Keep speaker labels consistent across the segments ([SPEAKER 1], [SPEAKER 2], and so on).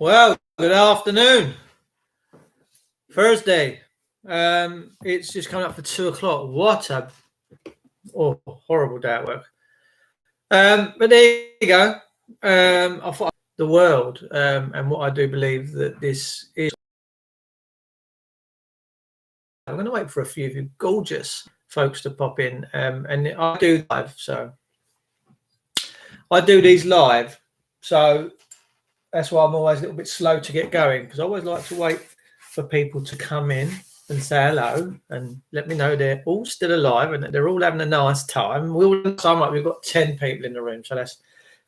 [SPEAKER 1] Well, good afternoon. Thursday. It's just coming up for 2 o'clock. What a horrible day at work. But there you go. I thought the world, and what I do believe that this is. I'm going to wait for a few of you gorgeous folks to pop in, and I do live. So I do these live. So that's why I'm always a little bit slow to get going, because I always like to wait for people to come in and say hello and let me know they're all still alive and that they're all having a nice time. We've got 10 people in the room, so that's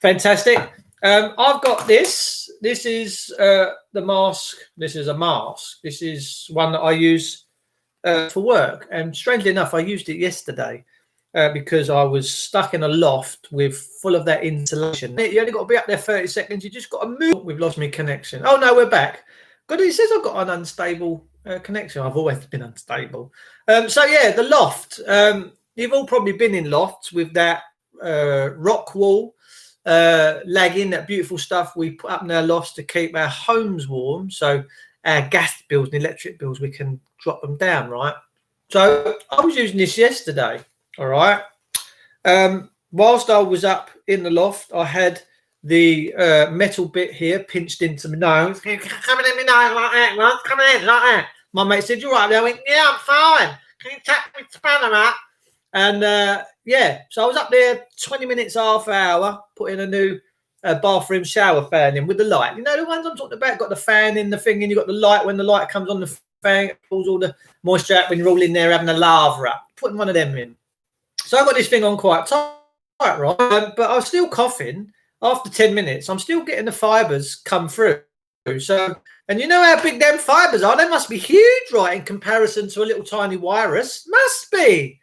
[SPEAKER 1] fantastic. I've got this. This is the mask. This is a mask. This is one that I use for work. And strangely enough, I used it yesterday because I was stuck in a loft with full of that insulation. You only got to be up there 30 seconds. You just got to move. We've lost my connection. Oh, no, we're back. God, it says I've got an unstable connection. I've always been unstable. So, yeah, the loft. You've all probably been in lofts with that rock wall lagging, that beautiful stuff we put up in our lofts to keep our homes warm. So our gas bills and electric bills, we can drop them down, right? So I was using this yesterday, all right? Whilst I was up in the loft, I had the metal bit here pinched into my nose. Coming in my nose like that, man. Coming in like that. My mate said, "You're right." I went, "Yeah, I'm fine. Can you tap me spanner out?" And yeah, so I was up there 20 minutes, half hour, putting a new bathroom shower fan in with the light. You know, the ones I'm talking about, got the fan in the thing, and you got the light when the light comes on, the fan, it pulls all the moisture out when you're all in there having a lava up. Putting one of them in. So I got this thing on quite tight, right? But I was still coughing. After 10 minutes, I'm still getting the fibres come through. So, and you know how big them fibres are? They must be huge, right, in comparison to a little tiny virus. Must be.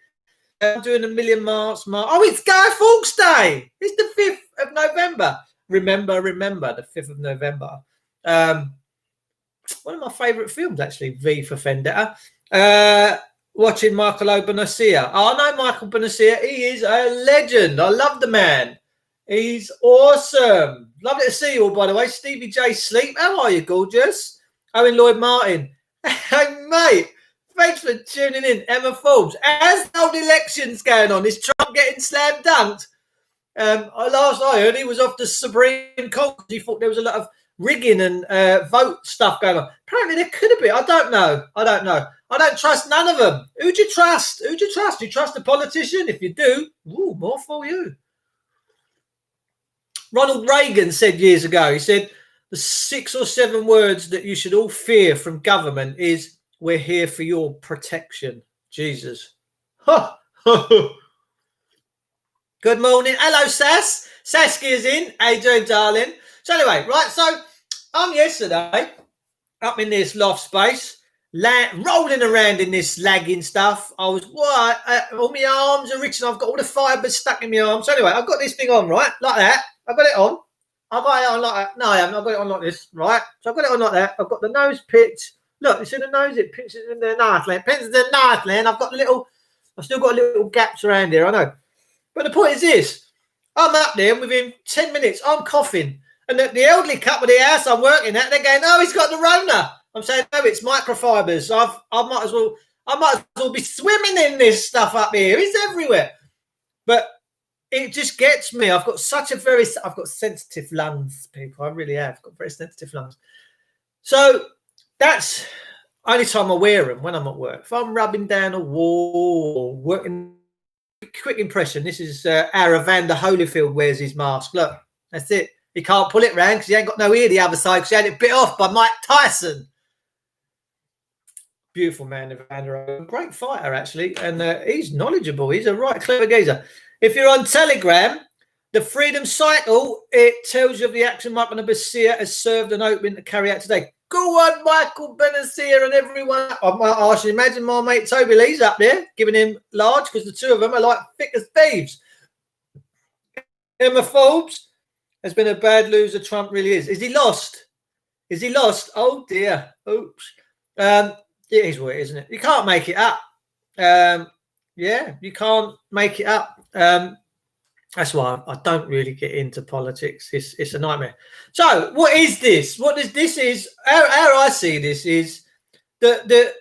[SPEAKER 1] I'm doing a million miles. Oh, it's Guy Fawkes Day. It's the 5th of November. Remember, the 5th of November. One of my favourite films, actually, V for Vendetta. Watching Michael Bonacia. Oh, I know Michael Bonacia. He is a legend. I love the man. He's awesome. Lovely to see you all, by the way. Stevie J Sleep. How are you, gorgeous? Owen Lloyd Martin. Hey, mate. Thanks for tuning in. Emma Forbes. As the old elections going on, is Trump getting slam dunked? Last I heard, he was off the Supreme Court. He thought there was a lot of rigging and vote stuff going on. Apparently there could have been. I don't know. I don't trust none of them. Who do you trust? Do you trust a politician? If you do, more for you. Ronald Reagan said years ago, he said, the 6 or 7 words that you should all fear from government is, "We're here for your protection." Jesus. Good morning. Hello, Sass. Saskia's in. AJ, darling. So anyway, right, so I'm yesterday up in this loft space, rolling around in this lagging stuff. I was, all my arms are rich and I've got all the fibres stuck in my arms. So anyway, I've got this thing on, right, like that. I've got it on. I've got it on like that. No, I haven't. I've got it on like this, right? So I've got it on like that. I've got the nose pitched. Look, you see the nose? It pinches in there nicely. It pinches in nicely. And I've still got little gaps around here, I know. But the point is this. I'm up there and within 10 minutes, I'm coughing. And the elderly couple of the house I'm working at, they're going, "Oh, he's got the Rona." I'm saying, "No, it's microfibers. I might as well be swimming in this stuff up here. It's everywhere." But it just gets me. I've got sensitive lungs, people. I really have. I've got very sensitive lungs. So that's only time I wear them, when I'm at work. If I'm rubbing down a wall or working, quick impression. This is our Evander Holyfield wears his mask. Look, that's it. He can't pull it round because he ain't got no ear the other side because he had it bit off by Mike Tyson. Beautiful man, Evander. Great fighter, actually. And he's knowledgeable. He's a right clever geezer. If you're on Telegram, the Freedom Cycle, it tells you of the action Michael Bonacia has served and open to carry out today. Go on, Michael Bonacia and everyone. I should imagine my mate Toby Lee's up there giving him large because the two of them are like thick as thieves. Emma Forbes has been a bad loser. Trump really is. Is he lost? Oh, dear. Oops. It is what it is, isn't it? You can't make it up. Yeah, you can't make it up. That's why I don't really get into politics. It's a nightmare. So what is this? What is this? Is how I see this is the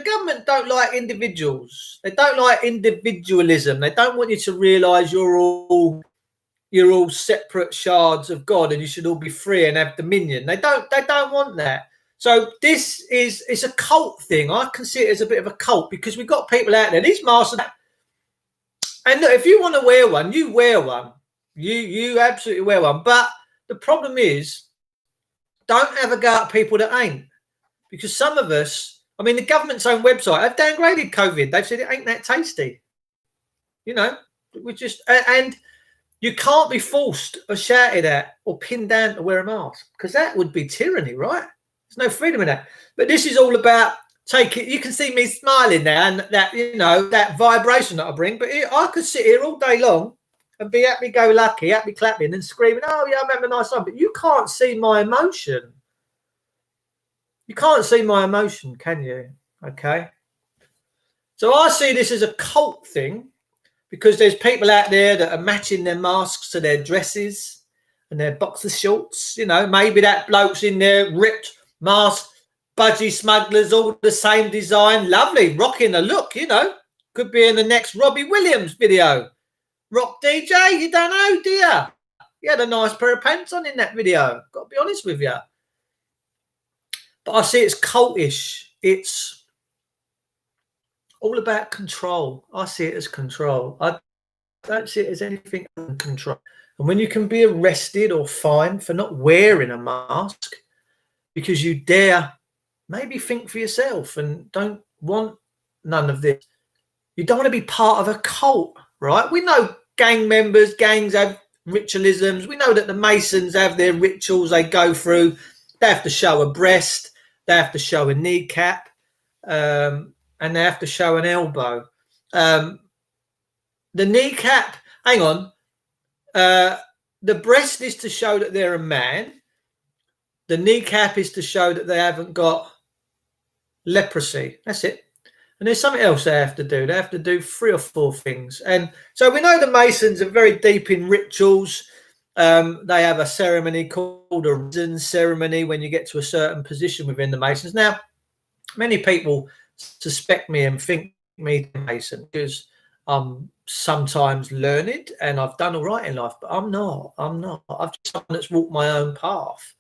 [SPEAKER 1] government don't like individuals. They don't like individualism. They don't want you to realise you're all separate shards of God and you should all be free and have dominion. They don't want that. So it's a cult thing. I can see it as a bit of a cult because we've got people out there. These masks. And look, if you want to wear one, you wear one. You absolutely wear one. But the problem is, don't ever go at people that ain't. Because some of us, I mean, the government's own website have downgraded COVID. They've said it ain't that tasty. You know, we just, and you can't be forced or shouted at or pinned down to wear a mask because that would be tyranny, right? There's no freedom in that. But this is all about take it. You can see me smiling there and that, you know, that vibration that I bring. But I could sit here all day long and be happy-go-lucky, happy clapping and screaming, oh, yeah, I'm having a nice time. But you can't see my emotion. You can't see my emotion, can you? Okay. So I see this as a cult thing because there's people out there that are matching their masks to their dresses and their boxer shorts. You know, maybe that bloke's in there, ripped mask, budgie smugglers, all the same design. Lovely, rocking the look, you know. Could be in the next Robbie Williams video. Rock DJ, you don't know, do you? He had a nice pair of pants on in that video. Got to be honest with you. But I see it's cultish. It's all about control. I see it as control. I don't see it as anything other than control. And when you can be arrested or fined for not wearing a mask because you dare maybe think for yourself and don't want none of this. You don't want to be part of a cult, right? We know gang members, gangs have ritualisms. We know that the Masons have their rituals they go through. They have to show a breast. They have to show a kneecap. And they have to show an elbow. The kneecap, hang on. The breast is to show that they're a man. The kneecap is to show that they haven't got leprosy. That's it. And there's something else they have to do. They have to do 3 or 4 things. And so we know the Masons are very deep in rituals. They have a ceremony called a risen ceremony when you get to a certain position within the Masons. Now, many people suspect me and think me a Mason because I'm sometimes learned and I've done all right in life, but I'm not. I'm just someone that's walked my own path.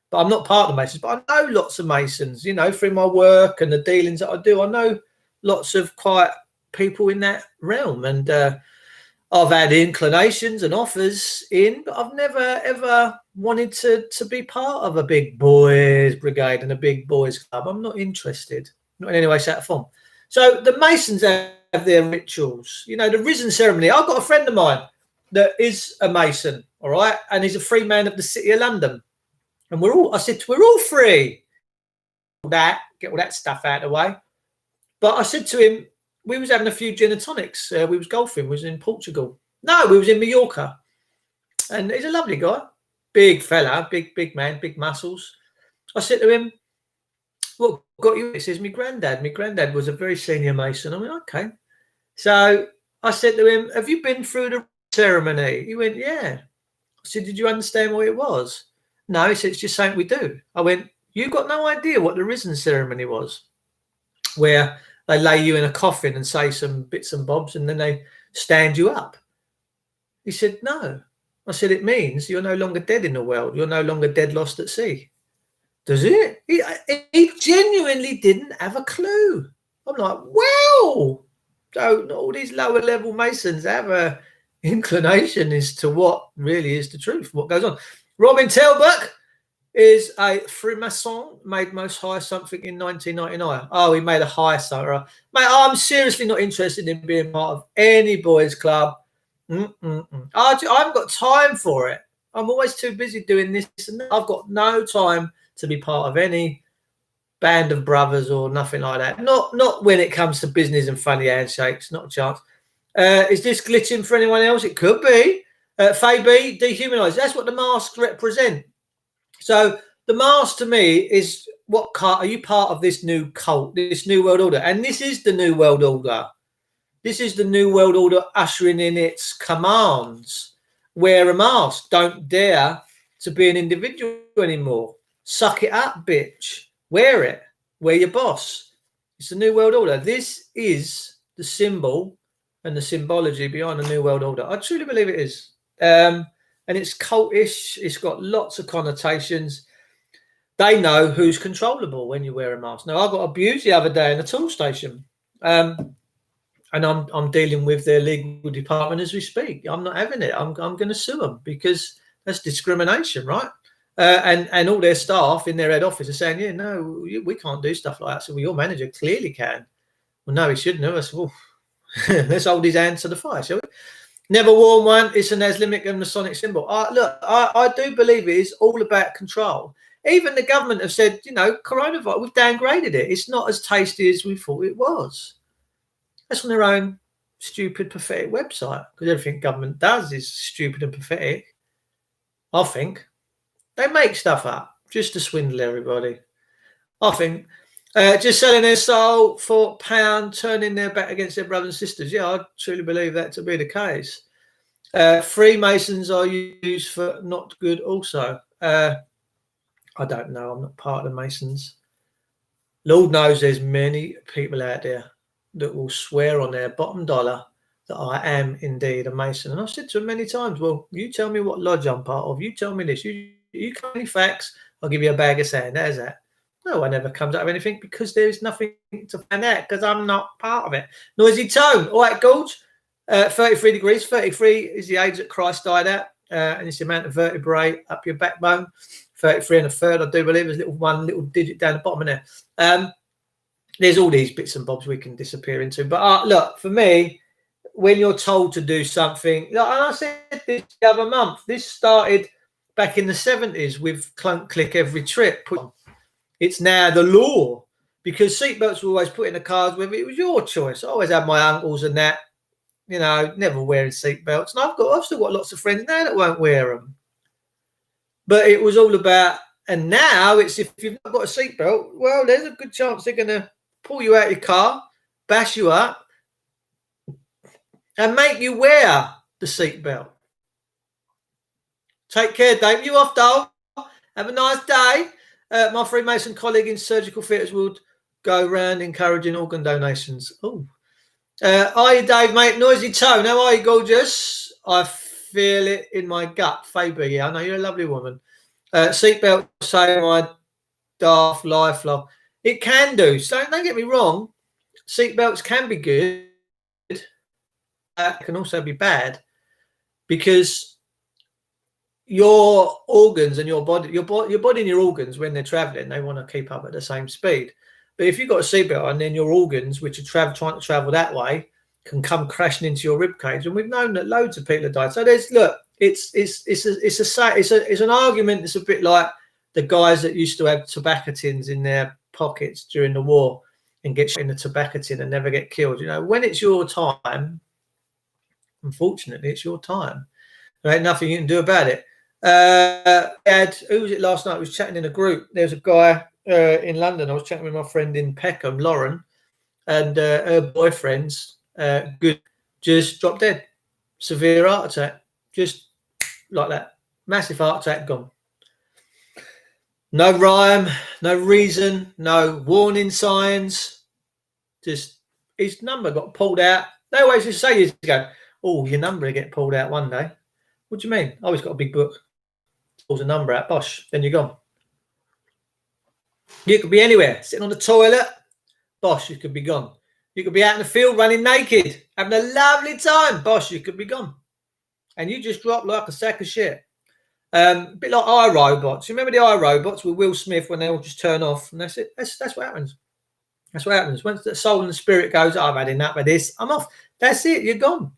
[SPEAKER 1] But I'm not part of the Masons. But I know lots of Masons, you know, through my work and the dealings that I do. I know lots of quiet people in that realm. And I've had inclinations and offers in, but I've never, ever wanted to be part of a big boys brigade and a big boys club. I'm not interested, not in any way, shape or form. So the Masons have their rituals. You know, the risen ceremony. I've got a friend of mine that is a Mason, all right? And he's a free man of the City of London. And we're all free. Get all that stuff out of the way. But I said to him, we was having a few gin and tonics. We was golfing. We was in Portugal. No, we was in Mallorca. And he's a lovely guy. Big fella, big man, big muscles. I said to him, what got you? He says, my granddad. My granddad was a very senior Mason. I went, okay. So I said to him, have you been through the ceremony? He went, yeah. I said, did you understand what it was? No, he said, it's just something we do. I went, you got no idea what the risen ceremony was, where they lay you in a coffin and say some bits and bobs and then they stand you up. He said, no. I said, it means you're no longer dead in the world. You're no longer dead lost at sea. Does it? He genuinely didn't have a clue. I'm like, wow. So all these lower level Masons have a inclination as to what really is the truth, what goes on. Robin Telbuck is a Freemason, made most high something in 1999. Oh, he made a high something. Right. Mate, I'm seriously not interested in being part of any boys club. I haven't got time for it. I'm always too busy doing this and that. I've got no time to be part of any band of brothers or nothing like that. Not when it comes to business and funny handshakes. Not a chance. Is this glitching for anyone else? It could be. Fabi, dehumanized. That's what the masks represent. So the mask to me is what are you part of this new cult, this new world order? And this is the new world order. This is the New World Order ushering in its commands. Wear a mask. Don't dare to be an individual anymore. Suck it up, bitch. Wear it. Wear your boss. It's the New World Order. This is the symbol and the symbology behind the New World Order. I truly believe it is. And it's cultish. It's got lots of connotations. They know who's controllable when you wear a mask. Now, I got abused the other day in a tool station. And I'm dealing with their legal department as we speak. I'm not having it. I'm going to sue them because that's discrimination, right? And all their staff in their head office are saying, yeah, no, we can't do stuff like that. So your manager clearly can. Well, no, he shouldn't have. I said, well, let's hold his hand to the fire, shall we? Never worn one. It's an Islamic and Masonic symbol. Look, I do believe it is all about control. Even the government have said, coronavirus, we've downgraded it. It's not as tasty as we thought it was. That's on their own stupid, pathetic website, because everything government does is stupid and pathetic. I think they make stuff up just to swindle everybody. I think just selling their soul for £1, turning their back against their brothers and sisters. Yeah, I truly believe that to be the case. Freemasons are used for not good also. I don't know. I'm not part of the Masons. Lord knows there's many people out there that will swear on their bottom dollar that I am indeed a Mason. And I've said to them many times, well, you tell me what lodge I'm part of. You tell me this. You come any facts, I'll give you a bag of sand. There's that. No one ever comes out of anything because there's nothing to find out because I'm not part of it. Noisy tone. All right, Gorge. 33 degrees. 33 is the age that Christ died at. And it's the amount of vertebrae up your backbone. 33 and a third, I do believe. There's one little digit down the bottom of there. There's all these bits and bobs we can disappear into. But look, for me, when you're told to do something, and I said this the other month, this started back in the 70s with clunk click every trip. It's now the law because seatbelts were always put in the cars with it. It was your choice. I always had my uncles and that, never wearing seatbelts. And I've still got lots of friends now that won't wear them. But it was all about, and now it's if you've not got a seatbelt, well, there's a good chance they're going to pull you out of your car, bash you up, and make you wear the seatbelt. Take care, Dave. You off, Dale. Have a nice day. My Freemason colleague in surgical theatres would go around encouraging organ donations. Oh, are you, Dave, mate? Noisy tone. How are you, gorgeous? I feel it in my gut. Faber, yeah, I know you're a lovely woman. Seatbelt say my daft lifelong. It can do. So don't get me wrong. Seatbelts can be good. It can also be bad because your organs and your body and your organs, when they're traveling, they want to keep up at the same speed. But if you've got a seatbelt on, then your organs, which are trying to travel that way, can come crashing into your rib cage. And we've known that loads of people have died. So it's an argument that's a bit like the guys that used to have tobacco tins in their pockets during the war and get shot in the tobacco tin and never get killed. When it's your time, unfortunately, it's your time. There ain't nothing you can do about it. Who was it last night? I was chatting in a group. There was a guy in London. I was chatting with my friend in Peckham, Lauren, and her boyfriend's good just dropped dead. Severe heart attack. Just like that. Massive heart attack gone. No rhyme, no reason, no warning signs. Just his number got pulled out. They always used to say years ago, oh, your number will get pulled out one day. What do you mean? I always got a big book. Pulls a number out, bosh, then you're gone. You could be anywhere, sitting on the toilet, bosh, you could be gone. You could be out in the field running naked, having a lovely time, bosh, you could be gone. And you just drop like a sack of shit. A bit like iRobots. You remember the iRobots with Will Smith when they all just turn off? And that's it. That's what happens. That's what happens. Once the soul and the spirit goes, I've had enough of this, I'm off. That's it. You're gone.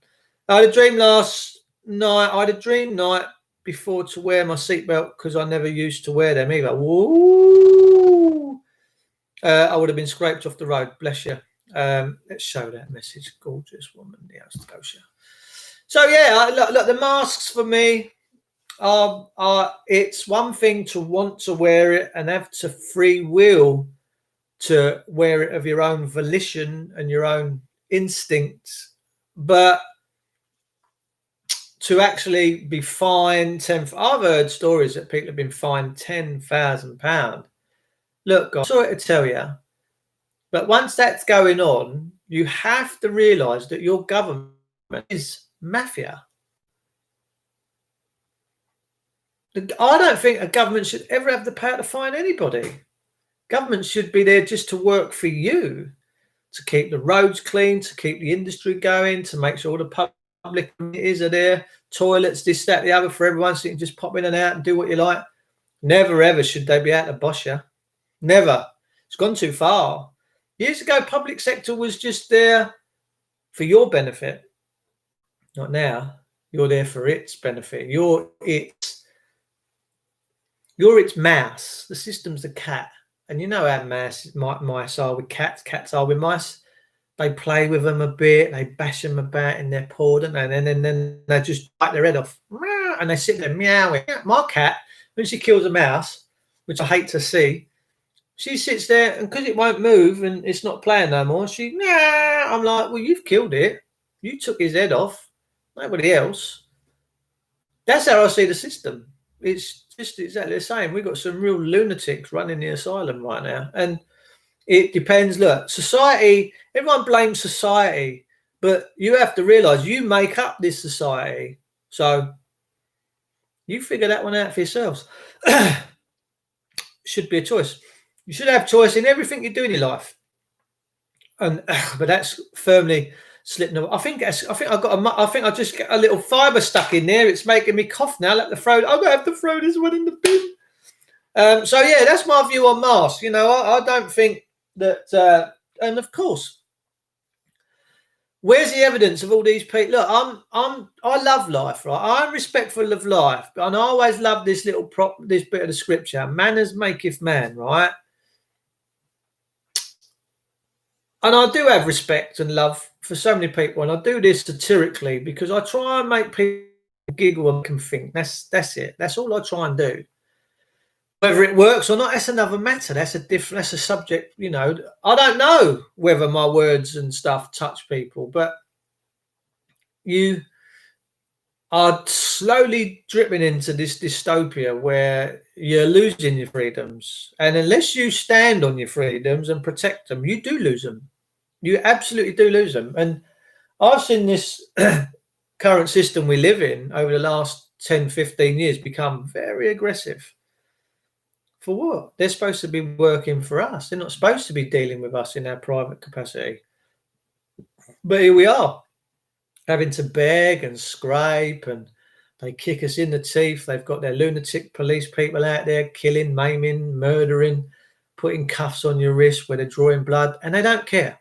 [SPEAKER 1] I had a dream last night. I had a dream night before to wear my seatbelt because I never used to wear them either. Woo! I would have been scraped off the road. Bless you. Let's show that message. Gorgeous woman. Yeah, Scotia. So yeah, look, the masks for me it's one thing to want to wear it and have to free will to wear it of your own volition and your own instincts But to actually be fined I've heard stories that people have been fined £10,000. Look, I'm sorry to tell you, but once that's going on, you have to realise that your government is mafia. I don't think a government should ever have the power to fine anybody. Government should be there just to work for you, to keep the roads clean, to keep the industry going, to make sure all the public amenities are there, toilets, this, that, the other for everyone, so you can just pop in and out and do what you like. Never, ever should they be out to boss you. Never. It's gone too far. Years ago, public sector was just there for your benefit. Not now. You're there for its benefit. You're its mouse. The system's the cat. And you know how mice are with cats. Cats are with mice. They play with them a bit. They bash them about in their paw, don't they? And then they just bite their head off. And they sit there meowing. My cat, when she kills a mouse, which I hate to see, she sits there, and because it won't move and it's not playing no more, I'm like, well, you've killed it. You took his head off. Nobody else. That's how I see the system. It's just exactly the same. We've got some real lunatics running the asylum right now. And it depends. Look, society, everyone blames society, but you have to realise you make up this society. So you figure that one out for yourselves. Should be a choice. You should have choice in everything you do in your life. And but that's firmly slipping away. I think I just got a little fibre stuck in there. It's making me cough now. Let the throw. I'm gonna have to throw this one in the bin. So yeah, that's my view on masks. You know, I don't think that. And of course, where's the evidence of all these people? Look, I love life, right? I'm respectful of life, and I always love this this bit of the scripture: "Manners maketh man," right? And I do have respect and love for so many people, and I do this satirically because I try and make people giggle and can think. That's it. That's all I try and do. Whether it works or not, that's another matter. That's a subject. You know, I don't know whether my words and stuff touch people, but you are slowly dripping into this dystopia where you're losing your freedoms, and unless you stand on your freedoms and protect them, you do lose them. You absolutely do lose them. And I've seen this current system we live in over the last 10, 15 years become very aggressive. For what? They're supposed to be working for us. They're not supposed to be dealing with us in our private capacity. But here we are, having to beg and scrape, and they kick us in the teeth. They've got their lunatic police people out there killing, maiming, murdering, putting cuffs on your wrist where they're drawing blood, and they don't care.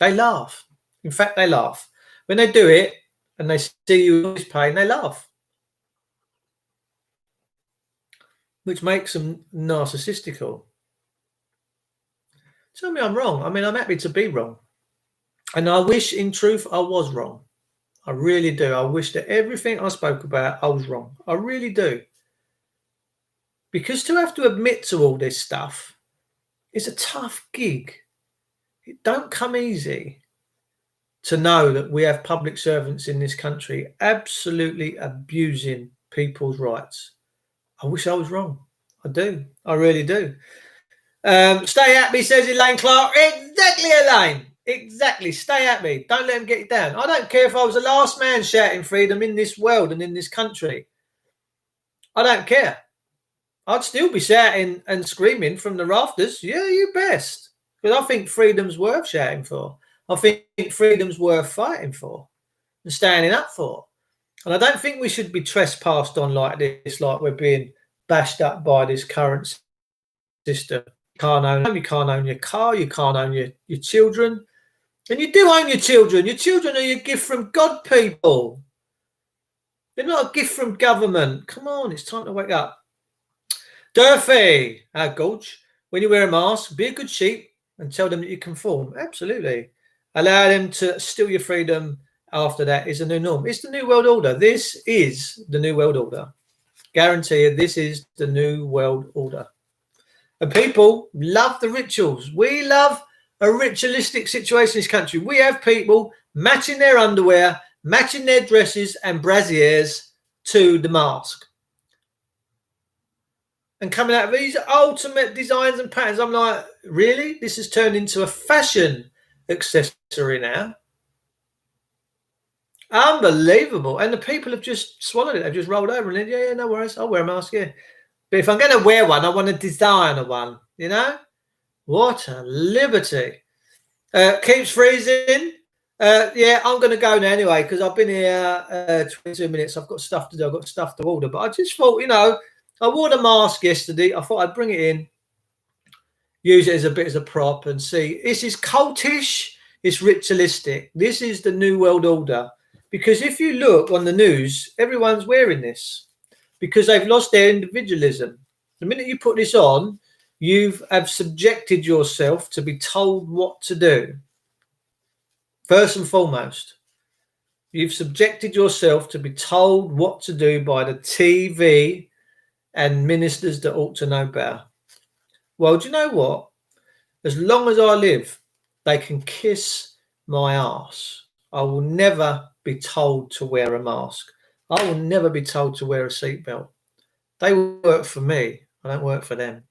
[SPEAKER 1] They laugh. In fact, they laugh. When they do it and they see you in pain, they laugh. Which makes them narcissistical. Tell me I'm wrong. I mean, I'm happy to be wrong. And I wish, in truth, I was wrong. I really do. I wish that everything I spoke about, I was wrong. I really do. Because to have to admit to all this stuff is a tough gig. It don't come easy to know that we have public servants in this country absolutely abusing people's rights. I wish I was wrong. I do. I really do. Stay happy, says Elaine Clark. Exactly, Elaine. Exactly. Stay happy. Don't let them get you down. I don't care if I was the last man shouting freedom in this world and in this country. I don't care. I'd still be shouting and screaming from the rafters. Yeah, you best. Because I think freedom's worth shouting for. I think freedom's worth fighting for and standing up for. And I don't think we should be trespassed on like this, like we're being bashed up by this current system. You can't own your car, you can't own your children. And you do own your children. Your children are your gift from God, people. They're not a gift from government. Come on, it's time to wake up. Durfee, Gulch, when you wear a mask, be a good sheep and tell them that you conform. Absolutely. Allow them to steal your freedom after that is a new norm. It's the new world order. This is the new world order. Guarantee you, this is the new world order. And people love the rituals. We love a ritualistic situation in this country. We have people matching their underwear, matching their dresses and brassieres to the mask. And coming out of these ultimate designs and patterns, I'm like, really? This has turned into a fashion accessory now. Unbelievable. And the people have just swallowed it. They've just rolled over and then, yeah, no worries. I'll wear a mask, yeah. But if I'm going to wear one, I want to design one, you know? What a liberty. Keeps freezing. Yeah, I'm going to go now anyway because I've been here 22 minutes. I've got stuff to do. I've got stuff to order. But I just thought, you know, I wore the mask yesterday. I thought I'd bring it in, use it as a bit as a prop and see. This is cultish. It's ritualistic. This is the New World Order. Because if you look on the news, everyone's wearing this because they've lost their individualism. The minute you put this on, you have subjected yourself to be told what to do. First and foremost, you've subjected yourself to be told what to do by the TV and ministers that ought to know better. Well, do you know what? As long as I live, they can kiss my ass. I will never be told to wear a mask. I will never be told to wear a seatbelt. They work for me. I don't work for them.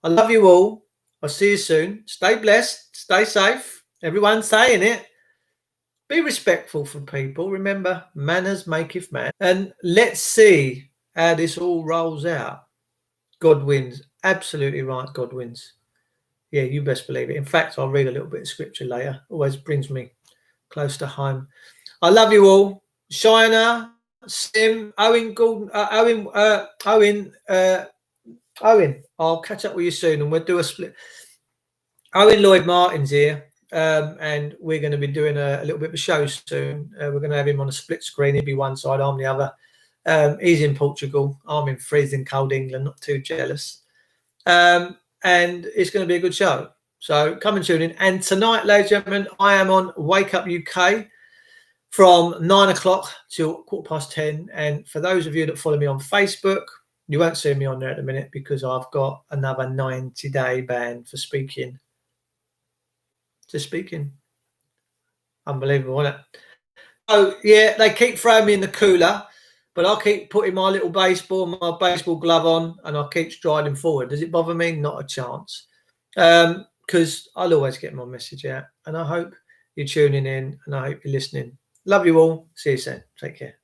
[SPEAKER 1] I love you all. I'll see you soon. Stay blessed. Stay safe. Everyone's saying it. Be respectful for people. Remember, manners maketh man. And let's see how this all rolls out. God wins. Absolutely right. God wins. Yeah, you best believe it. In fact, I'll read a little bit of scripture later. Always brings me close to home. I love you all. Shiner, Sim, Owen, Gordon, Owen. I'll catch up with you soon and we'll do a split. Owen Lloyd Martin's here. And we're going to be doing a little bit of a show soon. We're going to have him on a split screen. He'll be one side, I'm the other. He's in Portugal. I'm in freezing cold England, not too jealous. And it's going to be a good show. So come and tune in. And tonight, ladies and gentlemen, I am on Wake Up UK from 9 o'clock till 10:15. And for those of you that follow me on Facebook, you won't see me on there at the minute because I've got another 90-day ban for speaking. Just speaking. Unbelievable, isn't it? Oh, yeah, they keep throwing me in the cooler, but I'll keep putting my baseball glove on and I'll keep striding forward. Does it bother me? Not a chance. Because I'll always get my message out. And I hope you're tuning in and I hope you're listening. Love you all. See you soon. Take care.